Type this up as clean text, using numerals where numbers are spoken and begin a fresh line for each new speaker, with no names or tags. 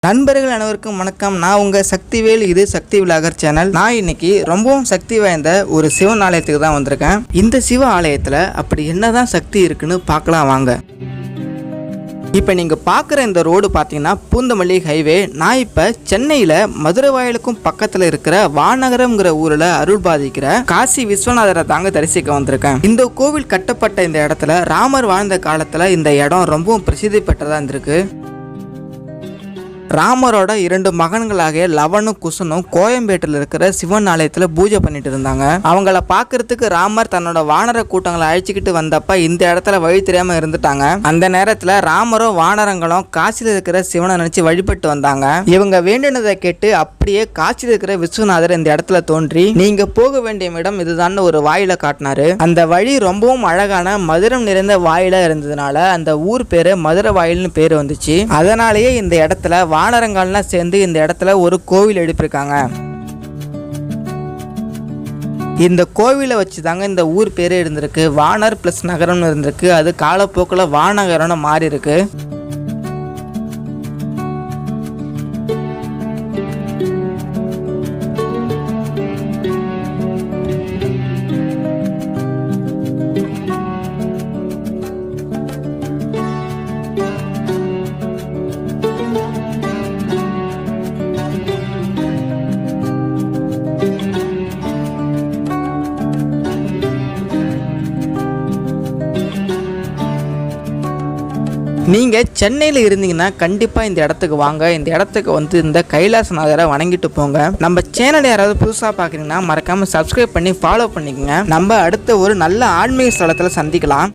நண்பர்கள் அனைவருக்கும் வணக்கம். நான் உங்க சக்திவேல். இது சக்தி விலாகர் சேனல். நான் இன்னைக்கு ரொம்பவும் சக்தி வாய்ந்த ஒரு சிவன் ஆலயத்துக்கு தான் வந்திருக்கேன். இந்த சிவ ஆலயத்துல அப்படி என்னதான் சக்தி இருக்குன்னு பார்க்கலாம் வாங்க. இப்போ நீங்கள் பார்க்குற இந்த ரோடு பார்த்தீங்கன்னா பூந்தமல்லி ஹைவே. நான் இப்போ சென்னையில் மதுரை வாயிலுக்கும் பக்கத்தில் இருக்கிற வானகரம்ங்கிற ஊரில் அருள் பாதிக்கிற காசி விஸ்வநாதரை தாங்க தரிசிக்க வந்திருக்கேன். இந்த கோவில் கட்டப்பட்ட இந்த இடத்துல ராமர் வாழ்ந்த காலத்தில் இந்த இடம் ரொம்பவும் பிரசித்தி பெற்றதாக இருந்திருக்கு. ராமரோட 2 மகன்களாகிய லவனும் குசனும் கோயம்பேட்டில் இருக்கிற சிவன் ஆலயத்தில் பூஜை பண்ணிட்டு இருந்தாங்க. அவங்கள பார்க்கறதுக்கு ராமர் தன்னோட வானர கூட்டங்களை அழைச்சிக்கிட்டு வந்தப்ப இந்த இடத்துல வழி தெரியாம இருந்துட்டாங்க. அந்த நேரத்தில் ராமரும் வானரங்களும் காசியில் இருக்கிற சிவனை நினைச்சு வழிபட்டு வந்தாங்க. இவங்க வேண்டினதை கேட்டு அப்படியே காசியில் இருக்கிற விஸ்வநாதர் இந்த இடத்துல தோன்றி நீங்க போக வேண்டிய இடம் இதுதான் ஒரு வாயில காட்டினாரு. அந்த வழி ரொம்பவும் அழகான மதுரம் நிறைந்த வாயிலா இருந்ததுனால அந்த ஊர் பேரு மதுரை வாயில்னு பேர் வந்துச்சு. அதனாலேயே இந்த இடத்துல வானரங்கள்லாம் சேர்ந்து இந்த இடத்துல ஒரு கோவில் எழுப்பியிருக்காங்க. இந்த கோவிலை வச்சு தாங்க இந்த ஊர் பேரே இருந்திருக்கு. வானர் பிளஸ் நகரம்னு இருந்திருக்கு. அது காலப்போக்கில் வானகரம்னு மாறி இருக்கு. நீங்கள் சென்னையில் இருந்தீங்கன்னா கண்டிப்பாக இந்த இடத்துக்கு வாங்க. இந்த இடத்துக்கு வந்து இந்த கைலாசநாதரை வணங்கிட்டு போங்க. நம்ம சேனல் யாராவது புதுசாக பார்க்குறீங்கன்னா மறக்காமல் சப்ஸ்கிரைப் பண்ணி ஃபாலோ பண்ணிக்கோங்க. நம்ம அடுத்த ஒரு நல்ல ஆன்மீக ஸ்தலத்தில் சந்திக்கலாம்.